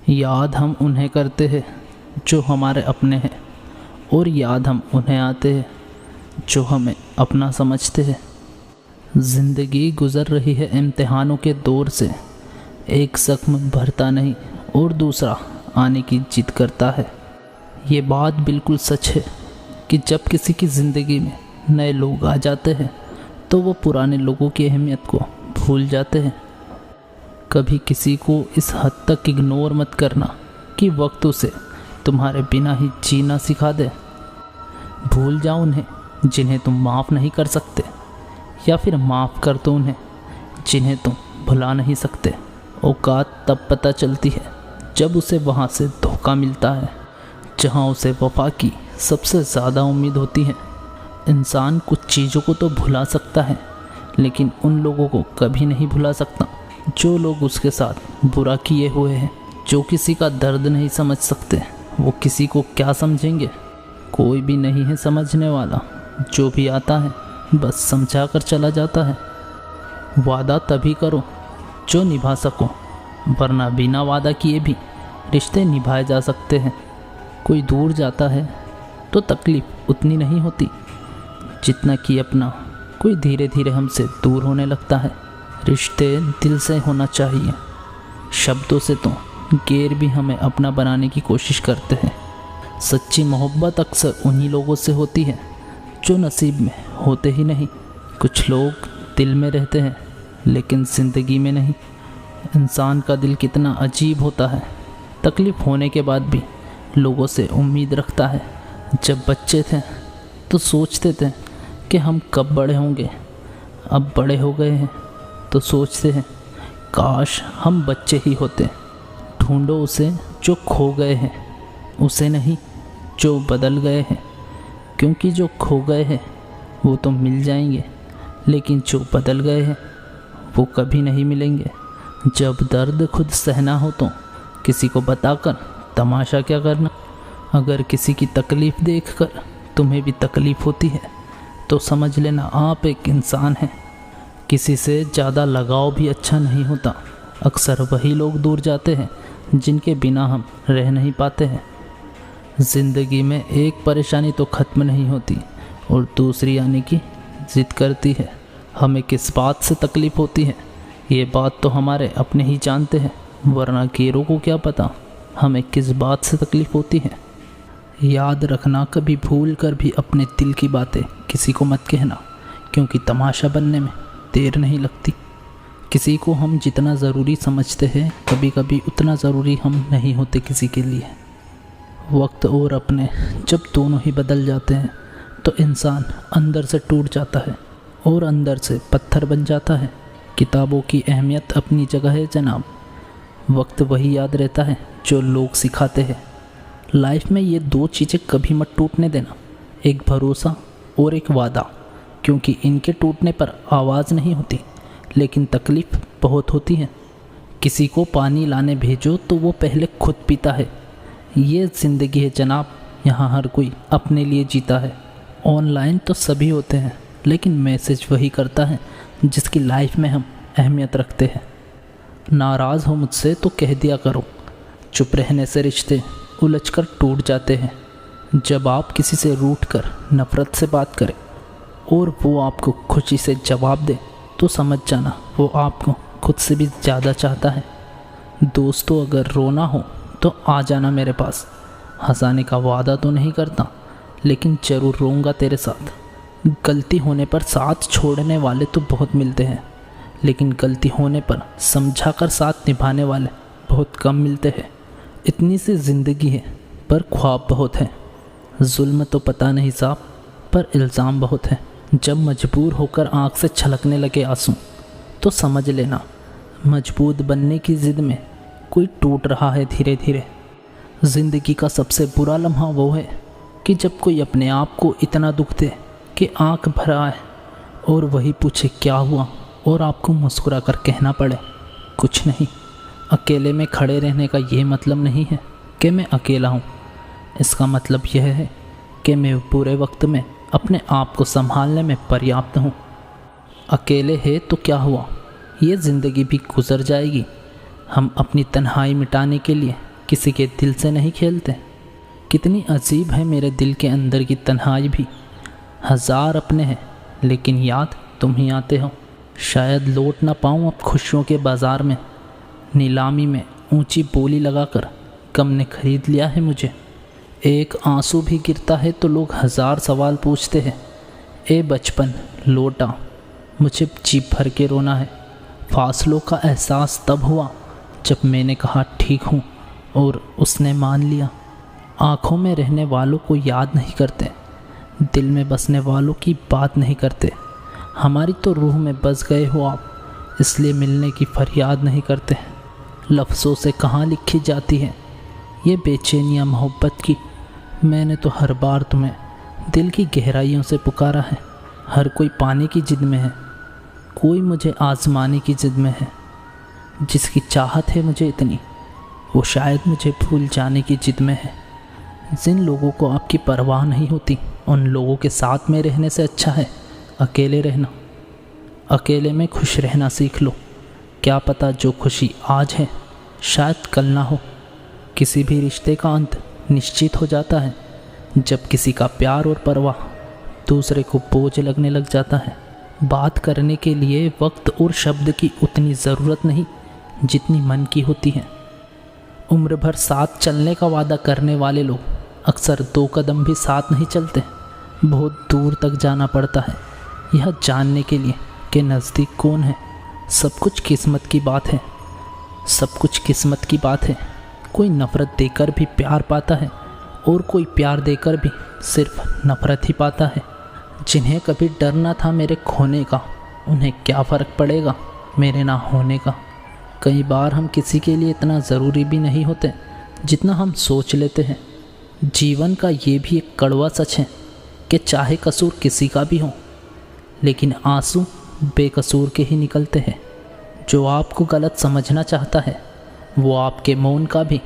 याद हम उन्हें करते हैं जो हमारे अपने हैं, और याद हम उन्हें आते हैं जो हमें अपना समझते हैं। ज़िंदगी गुज़र रही है इम्तिहानों के दौर से, एक ज़ख्म भरता नहीं और दूसरा आने की जिद करता है। ये बात बिल्कुल सच है कि जब किसी की ज़िंदगी में नए लोग आ जाते हैं तो वो पुराने लोगों की अहमियत को भूल जाते हैं। कभी किसी को इस हद तक इग्नोर मत करना कि वक्त उसे तुम्हारे बिना ही जीना सिखा दे। भूल जाओ उन्हें जिन्हें तुम माफ़ नहीं कर सकते, या फिर माफ़ कर दो उन्हें जिन्हें तुम भुला नहीं सकते। औकात तब पता चलती है जब उसे वहाँ से धोखा मिलता है जहाँ उसे वफा की सबसे ज़्यादा उम्मीद होती है। इंसान कुछ चीज़ों को तो भुला सकता है, लेकिन उन लोगों को कभी नहीं भुला सकता जो लोग उसके साथ बुरा किए हुए हैं। जो किसी का दर्द नहीं समझ सकते वो किसी को क्या समझेंगे। कोई भी नहीं है समझने वाला, जो भी आता है बस समझा कर चला जाता है। वादा तभी करो जो निभा सको, वरना बिना वादा किए भी रिश्ते निभाए जा सकते हैं। कोई दूर जाता है तो तकलीफ़ उतनी नहीं होती जितना कि अपना कोई धीरे धीरे हमसे दूर होने लगता है। रिश्ते दिल से होना चाहिए, शब्दों से तो गैर भी हमें अपना बनाने की कोशिश करते हैं। सच्ची मोहब्बत अक्सर उन्हीं लोगों से होती है जो नसीब में होते ही नहीं। कुछ लोग दिल में रहते हैं लेकिन ज़िंदगी में नहीं। इंसान का दिल कितना अजीब होता है, तकलीफ़ होने के बाद भी लोगों से उम्मीद रखता है। जब बच्चे थे तो सोचते थे कि हम कब बड़े होंगे, अब बड़े हो गए हैं तो सोचते हैं काश हम बच्चे ही होते। ढूंढो उसे जो खो गए हैं, उसे नहीं जो बदल गए हैं, क्योंकि जो खो गए हैं वो तो मिल जाएंगे, लेकिन जो बदल गए हैं वो कभी नहीं मिलेंगे। जब दर्द खुद सहना हो तो किसी को बताकर तमाशा क्या करना। अगर किसी की तकलीफ़ देखकर तुम्हें भी तकलीफ़ होती है तो समझ लेना आप एक इंसान हैं। किसी से ज़्यादा लगाव भी अच्छा नहीं होता। अक्सर वही लोग दूर जाते हैं जिनके बिना हम रह नहीं पाते हैं। ज़िंदगी में एक परेशानी तो ख़त्म नहीं होती और दूसरी आने की ज़िद करती है। हमें किस बात से तकलीफ़ होती है ये बात तो हमारे अपने ही जानते हैं, वरना गैरों को क्या पता हमें किस बात से तकलीफ़ होती है। याद रखना, कभी भूल कर भी अपने दिल की बातें किसी को मत कहना, क्योंकि तमाशा बनने में देर नहीं लगती। किसी को हम जितना ज़रूरी समझते हैं कभी कभी उतना ज़रूरी हम नहीं होते किसी के लिए। वक्त और अपने जब दोनों ही बदल जाते हैं तो इंसान अंदर से टूट जाता है और अंदर से पत्थर बन जाता है। किताबों की अहमियत अपनी जगह है जनाब। वक्त वही याद रहता है जो लोग सिखाते हैं। लाइफ में ये दो चीज़ें कभी मत टूटने देना, एक भरोसा और एक वादा, क्योंकि इनके टूटने पर आवाज़ नहीं होती लेकिन तकलीफ़ बहुत होती है। किसी को पानी लाने भेजो तो वो पहले खुद पीता है। ये ज़िंदगी है जनाब, यहाँ हर कोई अपने लिए जीता है। ऑनलाइन तो सभी होते हैं लेकिन मैसेज वही करता है जिसकी लाइफ में हम अहमियत रखते हैं। नाराज़ हो मुझसे तो कह दिया करो, चुप रहने से रिश्ते उलझकर टूट जाते हैं। जब आप किसी से रूठ कर नफ़रत से बात करें और वो आपको खुशी से जवाब दे तो समझ जाना वो आपको खुद से भी ज़्यादा चाहता है। दोस्तों, अगर रोना हो तो आ जाना मेरे पास। हंसाने का वादा तो नहीं करता लेकिन ज़रूर रोऊंगा तेरे साथ। गलती होने पर साथ छोड़ने वाले तो बहुत मिलते हैं, लेकिन गलती होने पर समझा कर साथ निभाने वाले बहुत कम मिलते हैं। इतनी सी ज़िंदगी है पर ख्वाब बहुत है। जुल्म तो पता नहीं साहब, पर इल्ज़ाम बहुत है। जब मजबूर होकर आँख से छलकने लगे आंसू तो समझ लेना मजबूत बनने की ज़िद में कोई टूट रहा है धीरे धीरे। ज़िंदगी का सबसे बुरा लम्हा वो है कि जब कोई अपने आप को इतना दुख दे कि आँख भर आए और वही पूछे क्या हुआ और आपको मुस्कुरा कर कहना पड़े कुछ नहीं। अकेले में खड़े रहने का ये मतलब नहीं है कि मैं अकेला हूँ। इसका मतलब यह है कि मैं पूरे वक्त में अपने आप को संभालने में पर्याप्त हूँ। अकेले है तो क्या हुआ, ये ज़िंदगी भी गुजर जाएगी। हम अपनी तन्हाई मिटाने के लिए किसी के दिल से नहीं खेलते। कितनी अजीब है मेरे दिल के अंदर की तन्हाई भी। हज़ार अपने हैं लेकिन याद तुम ही आते हो। शायद लौट ना पाऊँ अब खुशियों के बाज़ार में। नीलामी में ऊंची बोली लगाकर गम ने खरीद लिया है मुझे। एक आंसू भी गिरता है तो लोग हज़ार सवाल पूछते हैं। ए बचपन लौटा, मुझे जी भर के रोना है। फासलों का एहसास तब हुआ जब मैंने कहा ठीक हूँ और उसने मान लिया। आँखों में रहने वालों को याद नहीं करते, दिल में बसने वालों की बात नहीं करते। हमारी तो रूह में बस गए हो आप, इसलिए मिलने की फरियाद नहीं करते। लफ्ज़ों से कहाँ लिखी जाती है ये बेचैनियाँ मोहब्बत की। मैंने तो हर बार तुम्हें दिल की गहराइयों से पुकारा है। हर कोई पाने की जिद में है, कोई मुझे आजमाने की जिद में है। जिसकी चाहत है मुझे इतनी, वो शायद मुझे भूल जाने की जिद में है। जिन लोगों को आपकी परवाह नहीं होती, उन लोगों के साथ में रहने से अच्छा है अकेले रहना। अकेले में खुश रहना सीख लो। क्या पता जो खुशी आज है शायद कल ना हो। किसी भी रिश्ते का अंत निश्चित हो जाता है जब किसी का प्यार और परवाह दूसरे को बोझ लगने लग जाता है। बात करने के लिए वक्त और शब्द की उतनी ज़रूरत नहीं जितनी मन की होती है। उम्र भर साथ चलने का वादा करने वाले लोग अक्सर 2 कदम भी साथ नहीं चलते। बहुत दूर तक जाना पड़ता है यह जानने के लिए कि नज़दीक कौन है। सब कुछ किस्मत की बात है, सब कुछ किस्मत की बात है। कोई नफ़रत देकर भी प्यार पाता है और कोई प्यार देकर भी सिर्फ नफ़रत ही पाता है। जिन्हें कभी डर ना था मेरे खोने का, उन्हें क्या फ़र्क पड़ेगा मेरे ना होने का। कई बार हम किसी के लिए इतना ज़रूरी भी नहीं होते जितना हम सोच लेते हैं। जीवन का ये भी एक कड़वा सच है कि चाहे कसूर किसी का भी हो, लेकिन आंसू बेकसूर के ही निकलते हैं। जो आपको गलत समझना चाहता है वो आपके मौन का भी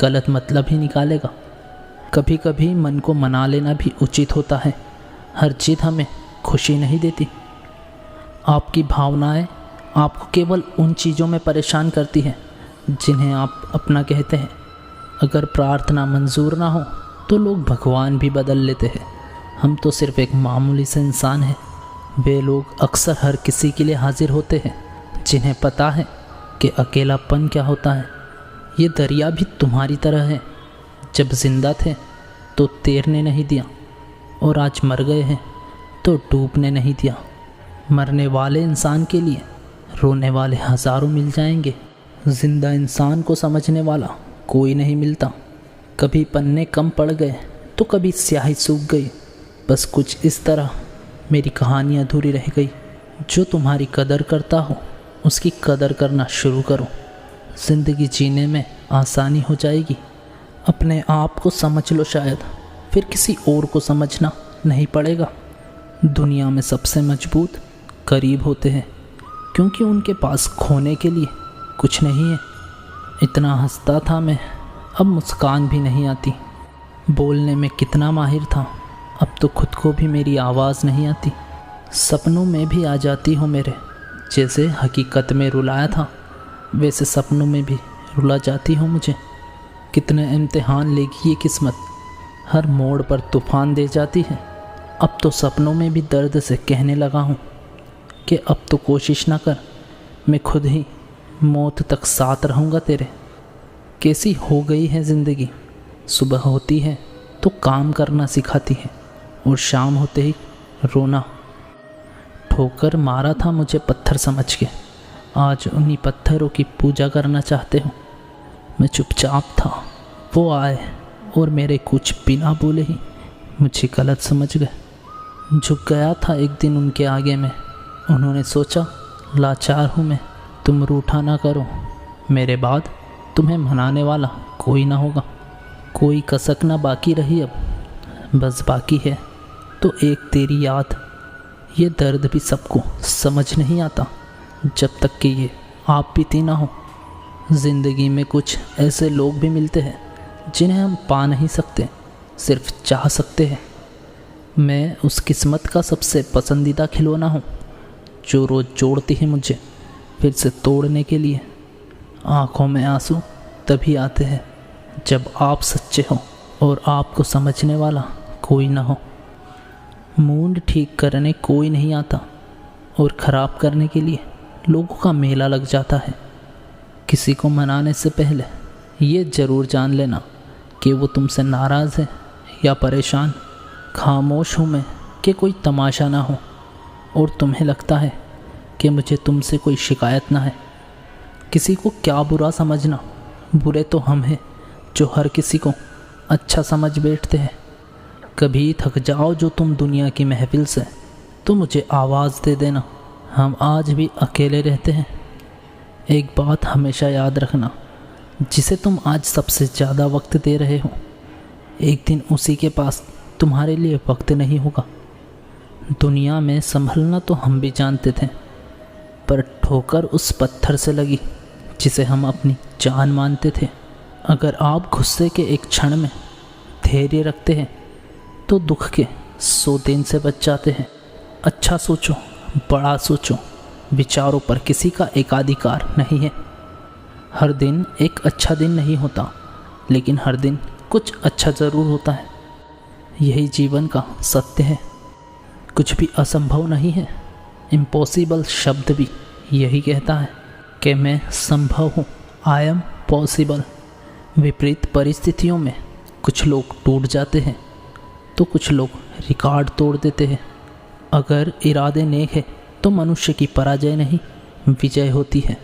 गलत मतलब ही निकालेगा। कभी कभी मन को मना लेना भी उचित होता है। हर जिद हमें खुशी नहीं देती। आपकी भावनाएं आपको केवल उन चीज़ों में परेशान करती हैं जिन्हें आप अपना कहते हैं। अगर प्रार्थना मंजूर ना हो तो लोग भगवान भी बदल लेते हैं। हम तो सिर्फ एक मामूली से इंसान हैं। वे लोग अक्सर हर किसी के लिए हाजिर होते हैं जिन्हें पता है कि अकेलापन क्या होता है। ये दरिया भी तुम्हारी तरह है, जब जिंदा थे तो तैरने नहीं दिया और आज मर गए हैं तो डूबने नहीं दिया। मरने वाले इंसान के लिए रोने वाले हज़ारों मिल जाएंगे। जिंदा इंसान को समझने वाला कोई नहीं मिलता। कभी पन्ने कम पड़ गए तो कभी स्याही सूख गई। बस कुछ इस तरह मेरी कहानी अधूरी रह गई। जो तुम्हारी कदर करता हो उसकी कदर करना शुरू करो। ज़िंदगी जीने में आसानी हो जाएगी। अपने आप को समझ लो, शायद फिर किसी और को समझना नहीं पड़ेगा। दुनिया में सबसे मजबूत करीब होते हैं क्योंकि उनके पास खोने के लिए कुछ नहीं है। इतना हंसता था मैं, अब मुस्कान भी नहीं आती। बोलने में कितना माहिर था, अब तो खुद को भी मेरी आवाज़ नहीं आती। सपनों में भी आ जाती हो मेरे, जैसे हकीकत में रुलाया था वैसे सपनों में भी रुला जाती हो मुझे। कितने इम्तिहान लेगी ये किस्मत, हर मोड़ पर तूफ़ान दे जाती है। अब तो सपनों में भी दर्द से कहने लगा हूँ कि अब तो कोशिश ना कर, मैं खुद ही मौत तक साथ रहूँगा तेरे। कैसी हो गई है ज़िंदगी, सुबह होती है तो काम करना सिखाती है और शाम होते ही रोना। ठोकर मारा था मुझे पत्थर समझ के, आज उन्हीं पत्थरों की पूजा करना चाहते हो। मैं चुपचाप था, वो आए और मेरे कुछ बिना बोले ही मुझे गलत समझ गए। झुक गया था एक दिन उनके आगे में, उन्होंने सोचा लाचार हूँ मैं, तुम रूठा ना करो, मेरे बाद तुम्हें मनाने वाला कोई ना होगा। कोई कसक ना बाकी रही अब, बस बाकी है तो एक तेरी याद। ये दर्द भी सबको समझ नहीं आता जब तक कि ये आप बीती ना हो। ज़िंदगी में कुछ ऐसे लोग भी मिलते हैं जिन्हें हम पा नहीं सकते, सिर्फ चाह सकते हैं। मैं उस किस्मत का सबसे पसंदीदा खिलौना हूँ जो रोज़ जोड़ती है मुझे फिर से तोड़ने के लिए। आँखों में आंसू तभी आते हैं जब आप सच्चे हो और आपको समझने वाला कोई ना हो। मूड ठीक करने कोई नहीं आता और ख़राब करने के लिए लोगों का मेला लग जाता है। किसी को मनाने से पहले ये ज़रूर जान लेना कि वो तुमसे नाराज़ है या परेशान। खामोश हूँ मैं कि कोई तमाशा ना हो और तुम्हें लगता है कि मुझे तुमसे कोई शिकायत ना है। किसी को क्या बुरा समझना, बुरे तो हम हैं जो हर किसी को अच्छा समझ बैठते हैं। कभी थक जाओ जो तुम दुनिया की महफिल से तो मुझे आवाज़ दे देना, हम आज भी अकेले रहते हैं। एक बात हमेशा याद रखना, जिसे तुम आज सबसे ज़्यादा वक्त दे रहे हो, एक दिन उसी के पास तुम्हारे लिए वक्त नहीं होगा। दुनिया में संभलना तो हम भी जानते थे, पर ठोकर उस पत्थर से लगी जिसे हम अपनी जान मानते थे। अगर आप गुस्से के एक क्षण में धैर्य रखते हैं तो दुख के 100 दिन से बच जाते हैं। अच्छा सोचो, बड़ा सोचो, विचारों पर किसी का एकाधिकार नहीं है। हर दिन एक अच्छा दिन नहीं होता, लेकिन हर दिन कुछ अच्छा ज़रूर होता है। यही जीवन का सत्य है। कुछ भी असंभव नहीं है। इम्पॉसिबल शब्द भी यही कहता है कि मैं संभव हूँ, आई एम पॉसिबल। विपरीत परिस्थितियों में कुछ लोग टूट जाते हैं तो कुछ लोग रिकॉर्ड तोड़ देते हैं। अगर इरादे नेक है तो मनुष्य की पराजय नहीं, विजय होती है।